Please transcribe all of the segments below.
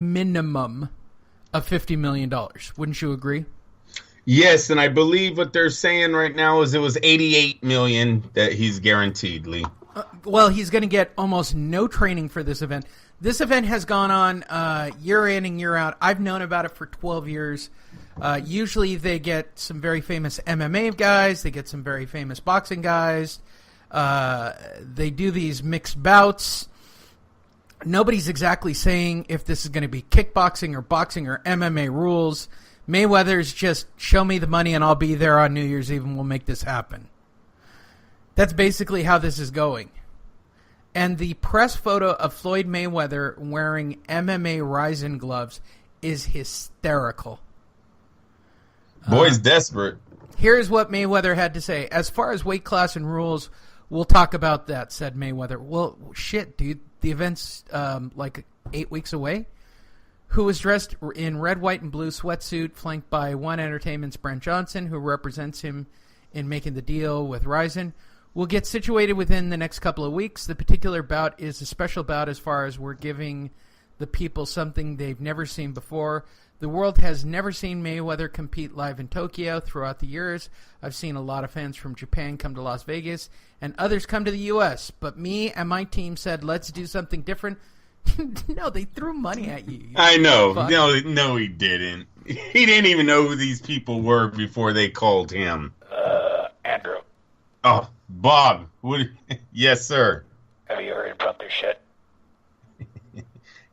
minimum of $50 million. Wouldn't you agree? Yes, and I believe what they're saying right now is it was 88 million that he's guaranteed, Lee. Well, he's going to get almost no training for this event. This event has gone on year in and year out. I've known about it for 12 years. Usually they get some very famous MMA guys. They get some very famous boxing guys. They do these mixed bouts. Nobody's exactly saying if this is going to be kickboxing or boxing or MMA rules. Mayweather's just show me the money and I'll be there on New Year's Eve and we'll make this happen. That's basically how this is going. And the press photo of Floyd Mayweather wearing MMA Rizin gloves is hysterical. Boy's desperate. Here's what Mayweather had to say. As far as weight class and rules, we'll talk about that, said Mayweather. Well, shit, dude. The event's like 8 weeks away. Who was dressed in red, white, and blue sweatsuit, flanked by One Entertainment's Brent Johnson, who represents him in making the deal with Rizin. We'll get situated within the next couple of weeks. The particular bout is a special bout as far as we're giving the people something they've never seen before. The world has never seen Mayweather compete live in Tokyo. Throughout the years, I've seen a lot of fans from Japan come to Las Vegas, and others come to the U.S. But me and my team said, let's do something different. No, they threw money at you. I know. No, he didn't. He didn't even know who these people were before they called him. Andrew. Oh, Bob. Yes, sir. Have you heard about this shit?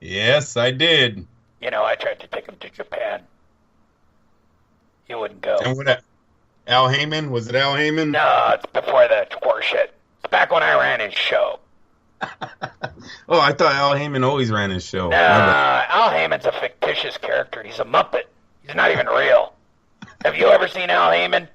Yes, I did. You know, I tried to take him to Japan. He wouldn't go. And what? Al Heyman? Was it Al Heyman? No, it's before the horse shit. It's back when I ran his show. Oh, I thought Al Heyman always ran his show. Nah, Al Heyman's a fictitious character. He's a Muppet. He's not even real. Have you ever seen Al Heyman?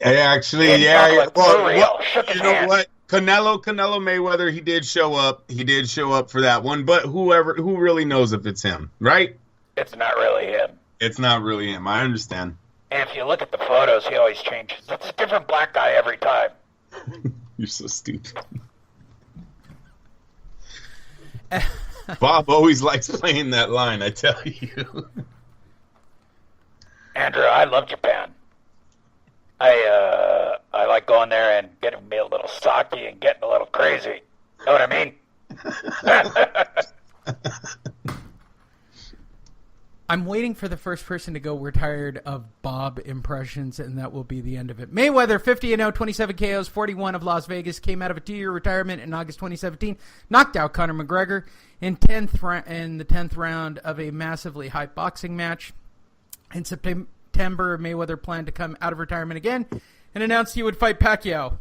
Actually, yeah. Well, shook his hand. What? Canelo Mayweather, he did show up. He did show up for that one. But who really knows if it's him, right? It's not really him. It's not really him. I understand. And if you look at the photos, he always changes. It's a different black guy every time. You're so stupid. Bob always likes playing that line, I tell you. Andrew, I love Japan. I like going there and getting me a little sake and getting a little crazy. Know what I mean? I'm waiting for the first person to go, we're tired of Bob impressions, and that will be the end of it. Mayweather, 50-0, 27 KOs, 41 of Las Vegas, came out of a 2-year retirement in August 2017, knocked out Conor McGregor in the 10th round of a massively hyped boxing match. In September, Mayweather planned to come out of retirement again and announced he would fight Pacquiao,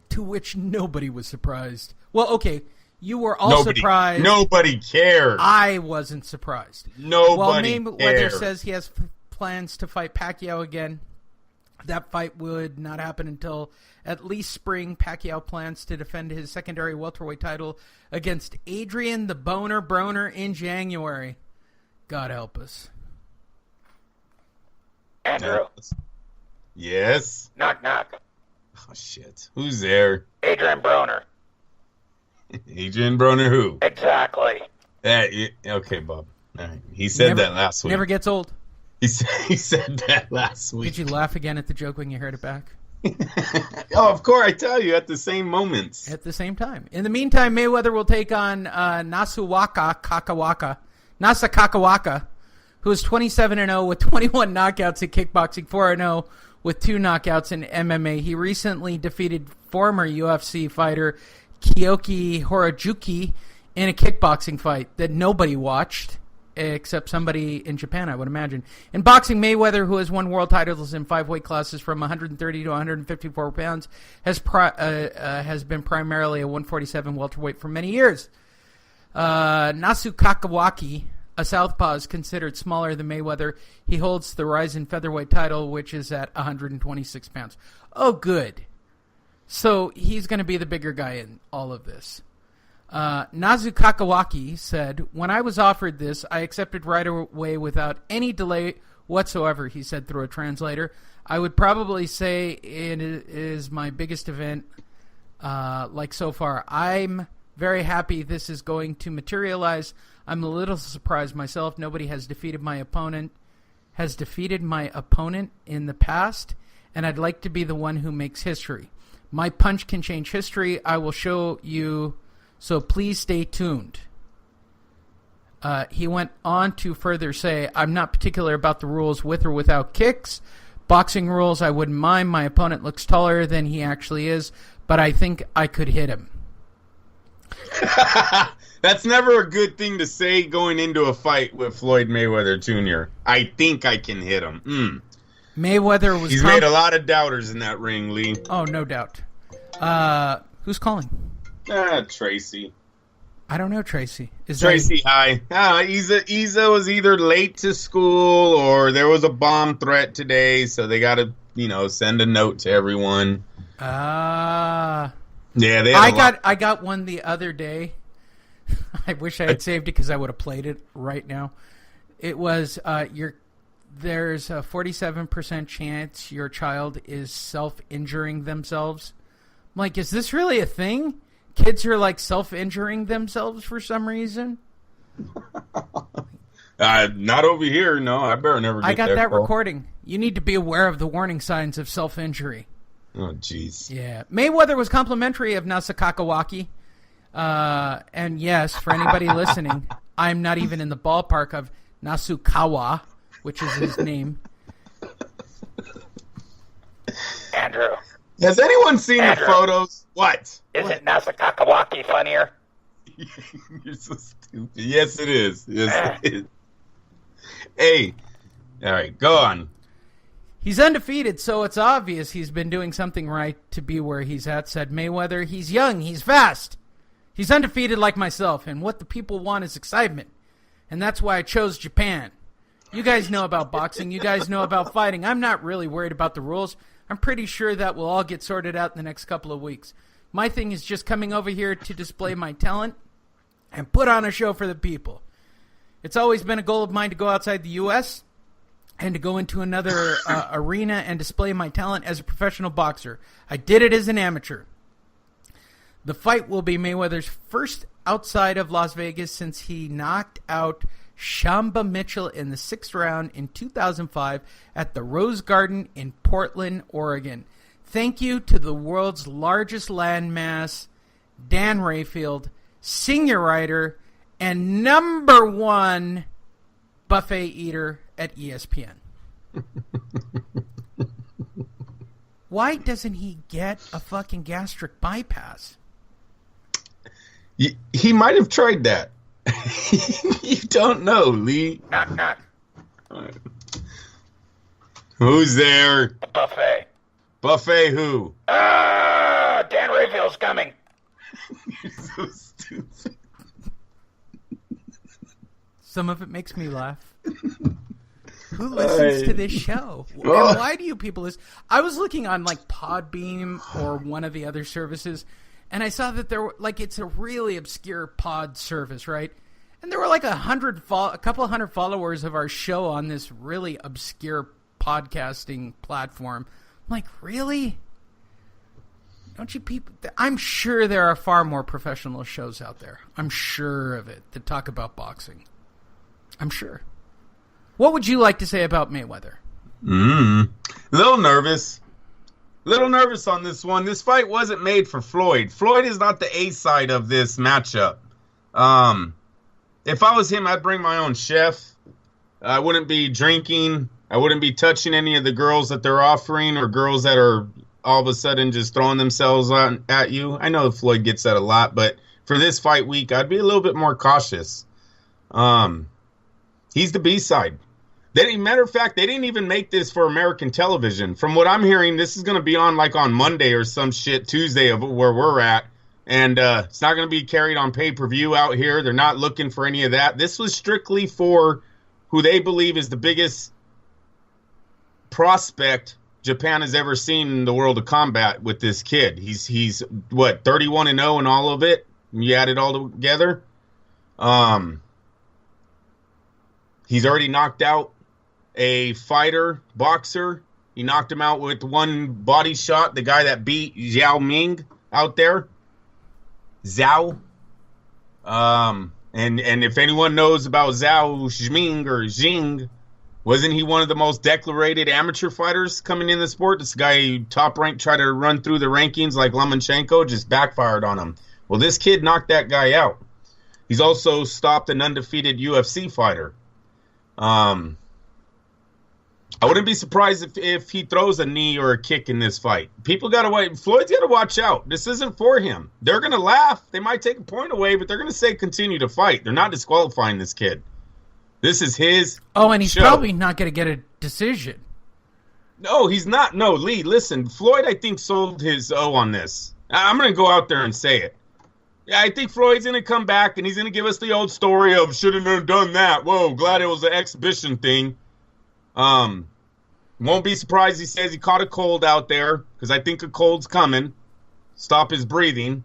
to which nobody was surprised. Well, okay, you were all surprised. Nobody cared. I wasn't surprised. Nobody Well, Mayweather says he has plans to fight Pacquiao again. That fight would not happen until at least spring. Pacquiao plans to defend his secondary welterweight title against Adrian the Boner Broner in January. God help us. Andrew. Yes? Knock, knock. Oh, shit. Who's there? Adrian Broner. Adrian Broner who? Exactly. Okay, Bob. All right. He said that last week. Never gets old. He said that last week. Did you laugh again at the joke when you heard it back? Oh, of course. I tell you, at the same moments. At the same time. In the meantime, Mayweather will take on Nasukawa, who is 27-0 with 21 knockouts in kickboxing, 4-0 with 2 knockouts in MMA. He recently defeated former UFC fighter Kyoki Horajuki in a kickboxing fight that nobody watched, except somebody in Japan, I would imagine. In boxing, Mayweather, who has won world titles in 5 weight classes from 130 to 154 pounds, has been primarily a 147 welterweight for many years. Nasukawa, a southpaw, is considered smaller than Mayweather. He holds the Rizin featherweight title, which is at 126 pounds. Oh, good. So he's going to be the bigger guy in all of this. Nasukawa said, "When I was offered this, I accepted right away without any delay whatsoever," he said through a translator. "I would probably say it is my biggest event like so far. I'm Very happy this is going to materialize. I'm a little surprised myself. Nobody has defeated my opponent in the past, and I'd like to be the one who makes history. My punch can change history. I will show you, so please stay tuned. He went on to further say, I'm not particular about the rules with or without kicks. Boxing rules, I wouldn't mind. My opponent looks taller than he actually is, but I think I could hit him. That's never a good thing to say going into a fight with Floyd Mayweather Jr. I think I can hit him. Mayweather was... He's made a lot of doubters in that ring, Lee. Oh, no doubt. Who's calling? Tracy. I don't know, Tracy. Is Tracy, hi. Isa was either late to school or there was a bomb threat today, so they got to, send a note to everyone. Yeah, I got one the other day. I wish I had saved it because I would have played it right now. It was there's a 47% chance your child is self-injuring themselves. I'm like, is this really a thing? Kids are like self-injuring themselves for some reason? Not over here, no. I better never get I got there, that Paul. recording. You need to be aware of the warning signs of self-injury. Oh, jeez. Yeah. Mayweather was complimentary of Nasukawa. And yes, for anybody listening, I'm not even in the ballpark of Nasukawa, which is his name. Andrew. Has anyone seen the photos? What? Isn't Nasukawa funnier? You're so stupid. Yes, it is. Yes, it is. Hey. All right, go on. He's undefeated, so it's obvious he's been doing something right to be where he's at, said Mayweather. He's young. He's fast. He's undefeated like myself, and what the people want is excitement. And that's why I chose Japan. You guys know about boxing. You guys know about fighting. I'm not really worried about the rules. I'm pretty sure that will all get sorted out in the next couple of weeks. My thing is just coming over here to display my talent and put on a show for the people. It's always been a goal of mine to go outside the U.S., and to go into another arena and display my talent as a professional boxer. I did it as an amateur. The fight will be Mayweather's first outside of Las Vegas since he knocked out Shamba Mitchell in the 6th round in 2005 at the Rose Garden in Portland, Oregon. Thank you to the world's largest landmass, Dan Rayfield, senior writer, and #1 buffet eater at ESPN. Why doesn't he get a fucking gastric bypass? He might have tried that. You don't know, Lee. Knock, knock. Who's there? A buffet. Buffet who? Dan Rayfield's coming. You're so stupid. Some of it makes me laugh. Who listens to this show? And why do you people listen? I was looking on like Podbeam or one of the other services, and I saw that there were it's a really obscure pod service, right? And there were like a couple hundred followers of our show on this really obscure podcasting platform. I'm like, really? Don't you people? I'm sure there are far more professional shows out there. I'm sure of it that talk about boxing. I'm sure. What would you like to say about Mayweather? A little nervous. Little nervous on this one. This fight wasn't made for Floyd. Floyd is not the A side of this matchup. If I was him, I'd bring my own chef. I wouldn't be drinking. I wouldn't be touching any of the girls that they're offering or girls that are all of a sudden just throwing themselves at you. I know Floyd gets that a lot, but for this fight week, I'd be a little bit more cautious. He's the B side. Matter of fact, they didn't even make this for American television. From what I'm hearing, this is going to be on on Monday or some shit, Tuesday of where we're at. And it's not going to be carried on pay-per-view out here. They're not looking for any of that. This was strictly for who they believe is the biggest prospect Japan has ever seen in the world of combat with this kid. He's what, 31-0 in all of it? You add it all together? He's already knocked out a fighter, boxer. He knocked him out with one body shot. The guy that beat Zhao Ming out there. Zhao. And if anyone knows about Zhao Ximing or Jing, wasn't he one of the most decorated amateur fighters coming in the sport? This guy, top rank, tried to run through the rankings like Lomachenko, just backfired on him. Well, this kid knocked that guy out. He's also stopped an undefeated UFC fighter. I wouldn't be surprised if he throws a knee or a kick in this fight. People got to wait. Floyd's got to watch out. This isn't for him. They're going to laugh. They might take a point away, but they're going to say continue to fight. They're not disqualifying this kid. This is his and he's show. Probably not going to get a decision. No, he's not. No, Lee, listen. Floyd, I think, sold his O on this. I'm going to go out there and say it. Yeah, I think Floyd's going to come back, and he's going to give us the old story of should have done that. Whoa, glad it was an exhibition thing. Won't be surprised he says he caught a cold out there, because I think a cold's coming. Stop his breathing.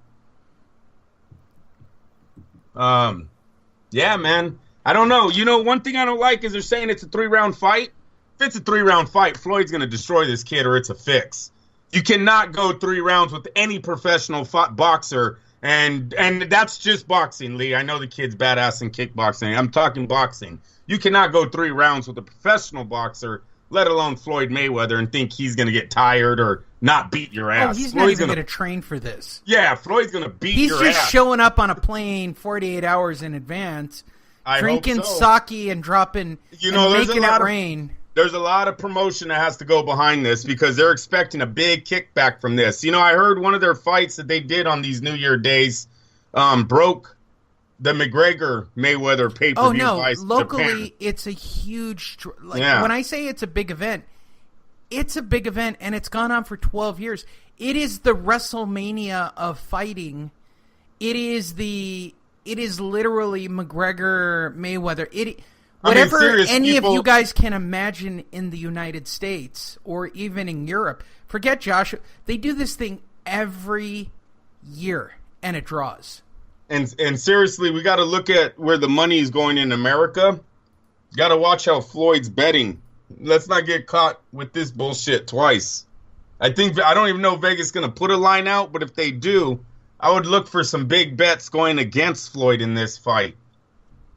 Yeah, man. I don't know. You know, one thing I don't like is they're saying it's a 3-round fight. If it's a 3-round fight, Floyd's going to destroy this kid or it's a fix. You cannot go 3 rounds with any professional boxer, and that's just boxing, Lee. I know the kid's badass in kickboxing. I'm talking boxing. You cannot go 3 rounds with a professional boxer, let alone Floyd Mayweather, and think he's going to get tired or not beat your ass. He's Floyd's not even going to train for this. Yeah, Floyd's going to beat your ass. He's just showing up on a plane 48 hours in advance, drinking sake and dropping, making it rain. There's a lot of promotion that has to go behind this because they're expecting a big kickback from this. You know, I heard one of their fights that they did on these New Year days broke the McGregor-Mayweather pay-per-view. Oh, no. Locally, it's a huge... When I say it's a big event, it's a big event, and it's gone on for 12 years. It is the WrestleMania of fighting. It is literally McGregor-Mayweather. Whatever any of you guys can imagine in the United States or even in Europe, forget Josh. They do this thing every year, and it draws. And seriously, we got to look at where the money is going in America. Got to watch how Floyd's betting. Let's not get caught with this bullshit twice. I don't even know if Vegas is going to put a line out, but if they do, I would look for some big bets going against Floyd in this fight.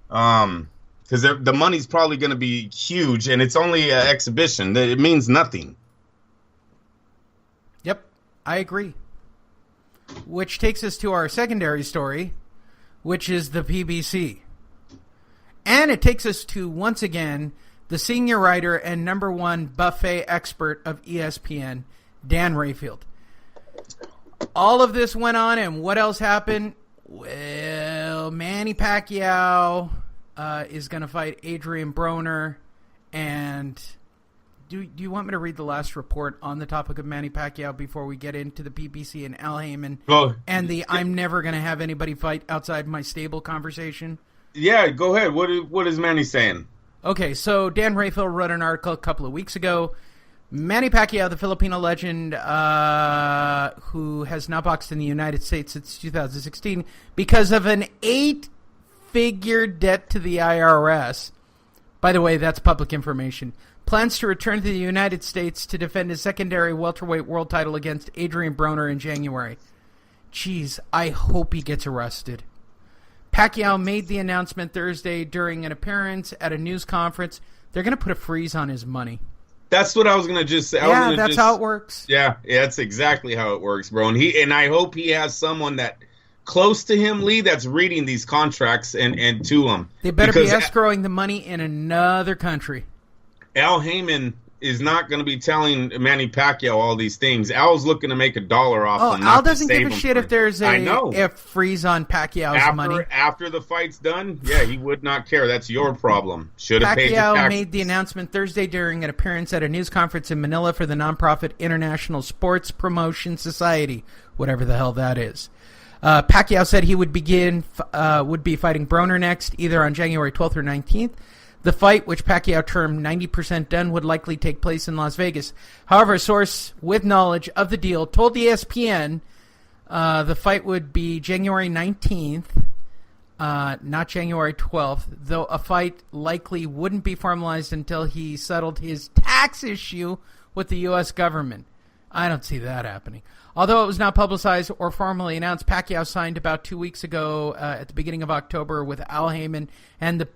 Because the money's probably going to be huge, and it's only an exhibition. It means nothing. Yep, I agree. Which takes us to our secondary story, which is the PBC. And it takes us to, once again, the senior writer and #1 buffet expert of ESPN, Dan Rayfield. All of this went on, and what else happened? Well, Manny Pacquiao is going to fight Adrian Broner, and do you want me to read the last report on the topic of Manny Pacquiao before we get into the PBC and Al Heyman and the I'm never going to have anybody fight outside my stable conversation? Yeah, go ahead. What is Manny saying? Okay, so Dan Rayfield wrote an article a couple of weeks ago. Manny Pacquiao, the Filipino legend who has not boxed in the United States since 2016 because of an 8-figure debt to the IRS. By the way, that's public information. Plans to return to the United States to defend his secondary welterweight world title against Adrian Broner in January. Jeez, I hope he gets arrested. Pacquiao made the announcement Thursday during an appearance at a news conference. They're going to put a freeze on his money. That's what I was going to just say. Yeah, that's how it works. Yeah, that's exactly how it works, bro. And I hope he has someone that close to him, Lee, that's reading these contracts and to him. They better be escrowing the money in another country. Al Heyman is not going to be telling Manny Pacquiao all these things. Al's looking to make $1 off him. Al doesn't give a shit if there's a freeze on Pacquiao's money. After the fight's done, yeah, he would not care. That's your problem. Should have paid Pacquiao made the announcement Thursday during an appearance at a news conference in Manila for the nonprofit International Sports Promotion Society, whatever the hell that is. Pacquiao said he would be fighting Broner next, either on January 12th or 19th. The fight, which Pacquiao termed 90% done, would likely take place in Las Vegas. However, a source with knowledge of the deal told ESPN the fight would be January 19th, not January 12th, though a fight likely wouldn't be formalized until he settled his tax issue with the U.S. government. I don't see that happening. Although it was not publicized or formally announced, Pacquiao signed about 2 weeks ago at the beginning of October with Al Heyman and the